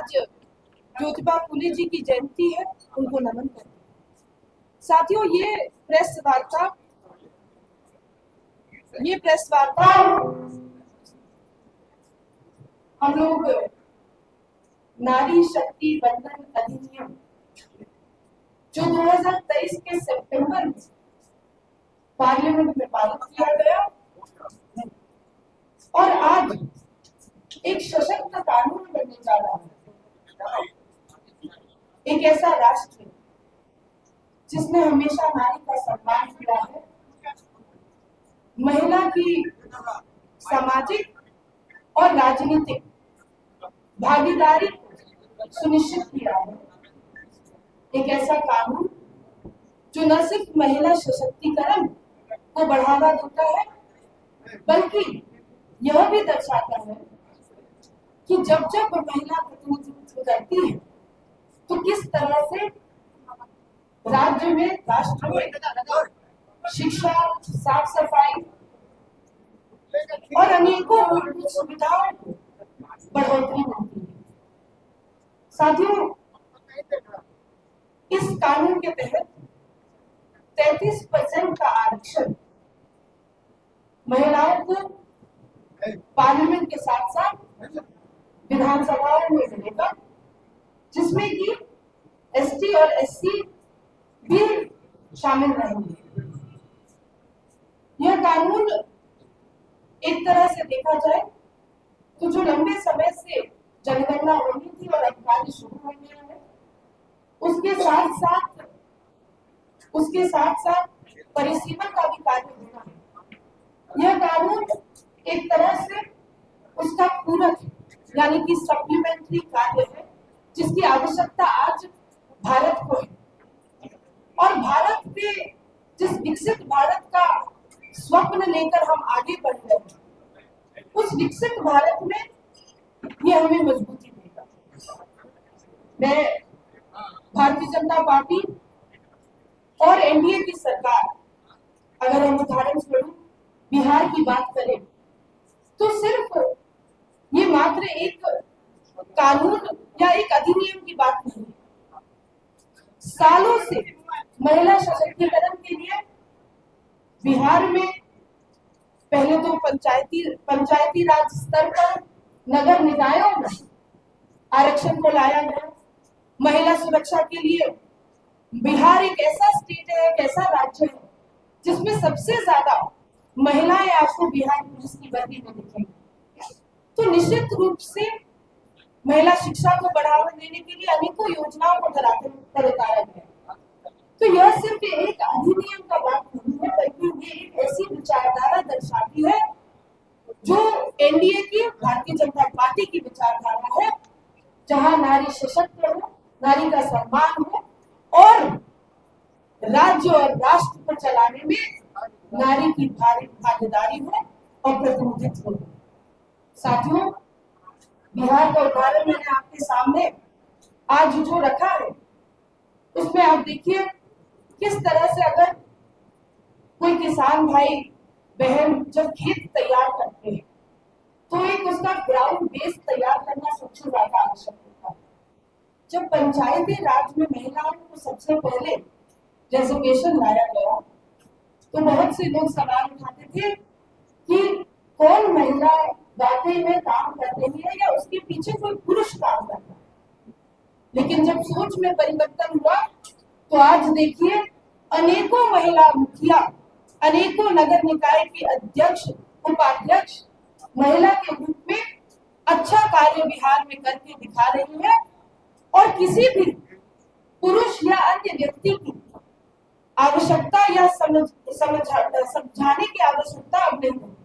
आज ज्योतिबा फुले जी की जयंती है, उनको नमन करते हैं। साथियों, ये प्रेस वार्ता हम लोग नारी शक्ति वंदन अधिनियम जो 2023 के सितंबर में पार्लियामेंट में पारित किया गया और आज एक सशक्त कानून बनने जा रहा है। एक ऐसा राष्ट्र जिसने हमेशा नारी का सम्मान किया है, महिला की सामाजिक और राजनीतिक भागीदारी सुनिश्चित किया है। एक ऐसा कानून जो न सिर्फ महिला सशक्तिकरण को बढ़ावा देता है, बल्कि यह भी दर्शाता है कि जब जब महिला प्रतिनिधित्व करती है तो किस तरह से राज्य में, राष्ट्र में शिक्षा, साफ सफाई और अनेकों मूलभूत सुविधाओं को बढ़ोतरी होती है। साथियों, इस कानून के तहत 33% का आरक्षण महिलाओं को पार्लियामेंट के साथ साथ विधानसभाओं में मिलेगा, जिसमें कि एसटी और एससी भी शामिल रहेंगे। यह कानून एक तरह से देखा जाए तो जो लंबे समय से जनगणना होनी थी और अब कार्य शुरू हो गया है, उसके साथ साथ परिसीमन का भी कार्य होना है। यह कानून एक तरह से उसका पूरक है, यानी कि सप्लीमेंट्री कार्य है, जिसकी आवश्यकता आज भारत को है। और भारत के जिस विकसित भारत का स्वप्न लेकर हम आगे बढ़ रहे हैं, उस विकसित भारत में ये हमें मजबूती देगा। मैं भारतीय जनता पार्टी और एनडीए की सरकार, अगर हम उदाहरण स्वरूप बिहार की बात करें, तो सिर्फ ये मात्र एक कानून या एक अधिनियम की बात नहीं है। सालों से महिला सशक्तिकरण के लिए बिहार में पहले तो पंचायती राज स्तर पर नगर निकायों में आरक्षण को लाया गया। महिला सुरक्षा के लिए बिहार एक ऐसा स्टेट है, एक ऐसा राज्य है जिसमें सबसे ज्यादा महिलाएं आपको बिहार पुलिस की वर्दी में दिखेंगी। तो निश्चित रूप से महिला शिक्षा को बढ़ावा देने के लिए अनेकों योजनाओं को धरातल पर उतारा गया। तो यह सिर्फ एक अधिनियम का बात नहीं है, बल्कि ये एक ऐसी विचारधारा दर्शाती है जो एनडीए की, भारतीय जनता पार्टी की विचारधारा है, जहां नारी सशक्त हो, नारी का सम्मान हो और राज्य और राष्ट्र को चलाने में नारी की भागीदारी हो और प्रतिनिधित्व हो। साथियों, बिहार का उदाहरण मैंने आपके सामने आज जो रखा है, उसमें आप देखिए किस तरह से अगर कोई किसान भाई बहन जब खेत तैयार करते हैं तो एक उसका ग्राउंड बेस तैयार करना सबसे ज्यादा आवश्यक होता है। जब पंचायती राज में महिलाओं को सबसे पहले रिजर्वेशन लाया गया तो बहुत से लोग सवाल उठाते थे कि कौन महिला वाकई में काम कर रही है या उसके पीछे कोई पुरुष काम कर रहा है। लेकिन जब सोच में परिवर्तन हुआ तो आज देखिए अनेकों महिला मुखिया, अनेकों नगर निकाय के अध्यक्ष, उपाध्यक्ष महिला के रूप में अच्छा कार्य बिहार में करके दिखा रही है और किसी भी पुरुष या अन्य व्यक्ति की आवश्यकता या समझाने की आवश्यकता अब नहीं होती।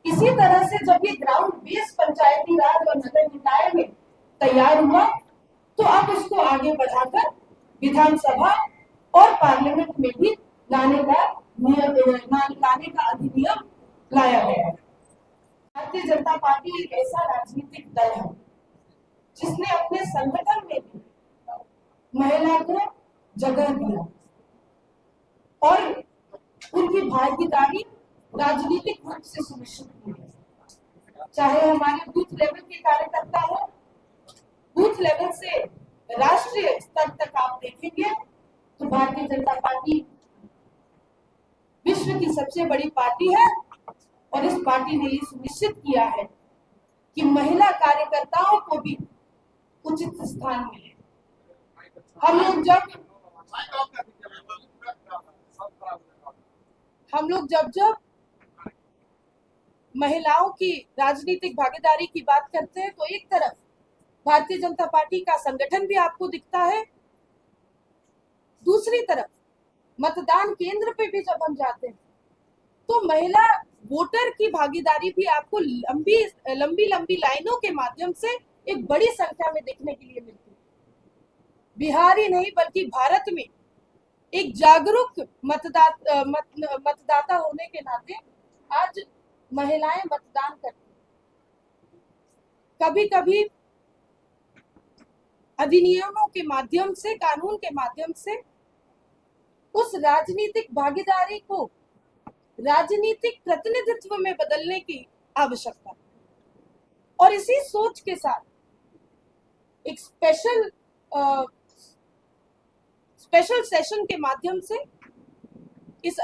इसी तरह से जब ये ग्राउंड बेस पंचायती राज और नगर निकाय में तैयार हुआ तो अब उसको आगे बढ़ाकर विधानसभा और पार्लियामेंट में भी लाने का अधिनियम लाया गया है। भारतीय जनता पार्टी एक ऐसा राजनीतिक दल है जिसने अपने संगठन में भी महिला को जगह दिया और उनकी भागीदारी राजनीतिक रूप से सुनिश्चित की है। चाहे हमारे बूथ लेवल के कार्यकर्ता हो राष्ट्रीय स्तर तक आप देखेंगे तो भारतीय जनता पार्टी विश्व की सबसे बड़ी पार्टी है और इस पार्टी ने ये सुनिश्चित किया है कि महिला कार्यकर्ताओं को भी उचित स्थान मिले। हम लोग जब महिलाओं की राजनीतिक भागीदारी की बात करते हैं तो एक तरफ भारतीय जनता पार्टी का संगठन भी आपको दिखता है, दूसरी तरफ मतदान केंद्र पे भी जब हम जाते हैं तो महिला वोटर की भागीदारी भी आपको लंबी लाइनों के माध्यम से एक बड़ी संख्या में देखने के लिए मिलती है। बिहार ही नहीं बल्कि भारत में एक जागरूक मतदाता होने के नाते आज महिलाएं मतदान करती हैं। कभी कभी अधिनियमों के माध्यम से, कानून के माध्यम से उस राजनीतिक भागीदारी को राजनीतिक प्रतिनिधित्व में बदलने की आवश्यकता है और इसी सोच के साथ एक स्पेशल सेशन के माध्यम से इस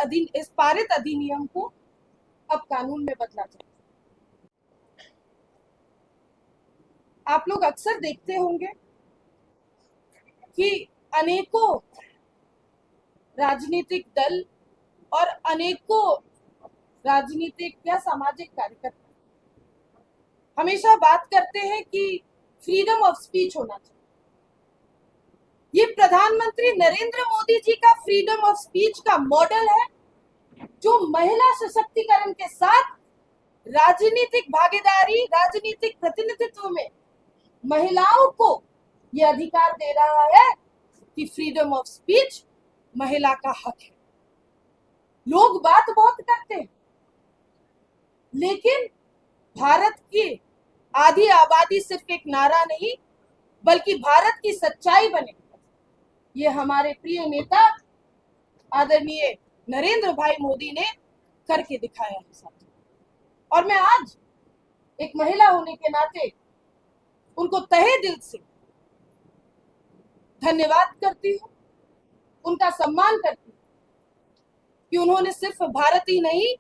पारित अधिनियम को अब कानून में बदला जाए। आप लोग अक्सर देखते होंगे कि अनेकों राजनीतिक दल और अनेकों राजनीतिक या सामाजिक कार्यकर्ता हमेशा बात करते हैं कि फ्रीडम ऑफ स्पीच होना चाहिए। ये प्रधानमंत्री नरेंद्र मोदी जी का फ्रीडम ऑफ स्पीच का मॉडल है जो महिला सशक्तिकरण के साथ राजनीतिक भागीदारी, राजनीतिक प्रतिनिधित्व में महिलाओं को यह अधिकार दे रहा है कि फ्रीडम ऑफ स्पीच महिला का हक है। लोग बात बहुत करते हैं लेकिन भारत की आधी आबादी सिर्फ एक नारा नहीं बल्कि भारत की सच्चाई बने, ये हमारे प्रिय नेता आदरणीय नरेंद्र भाई मोदी ने करके दिखाया है साथी। और मैं आज एक महिला होने के नाते उनको तहे दिल से धन्यवाद करती हूँ, उनका सम्मान करती हूँ कि उन्होंने सिर्फ भारत ही नहीं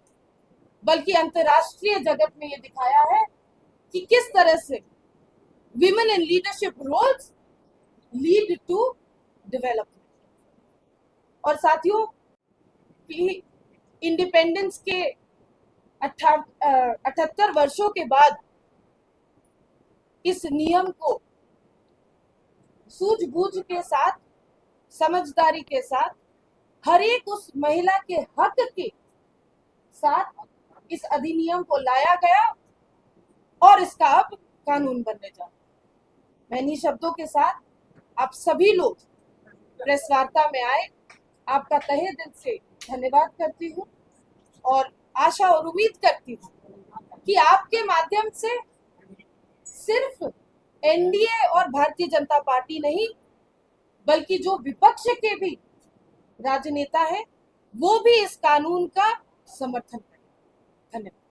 बल्कि अंतर्राष्ट्रीय जगत में ये दिखाया है कि किस तरह से women in leadership roles lead to development. और साथियों कि इंडिपेंडेंस के 78 वर्षों के बाद इस नियम को सूझबूझ के साथ, समझदारी के साथ, हर एक उस महिला के हक के साथ इस अधिनियम को लाया गया और इसका अब कानून बनने जा रहा है। मैं इन्हीं शब्दों के साथ आप सभी लोग प्रेस वार्ता में आए, आपका तहे दिल से धन्यवाद करती हूँ और आशा और उम्मीद करती हूँ कि आपके माध्यम से सिर्फ एनडीए और भारतीय जनता पार्टी नहीं बल्कि जो विपक्ष के भी राजनेता है वो भी इस कानून का समर्थन करें। धन्यवाद।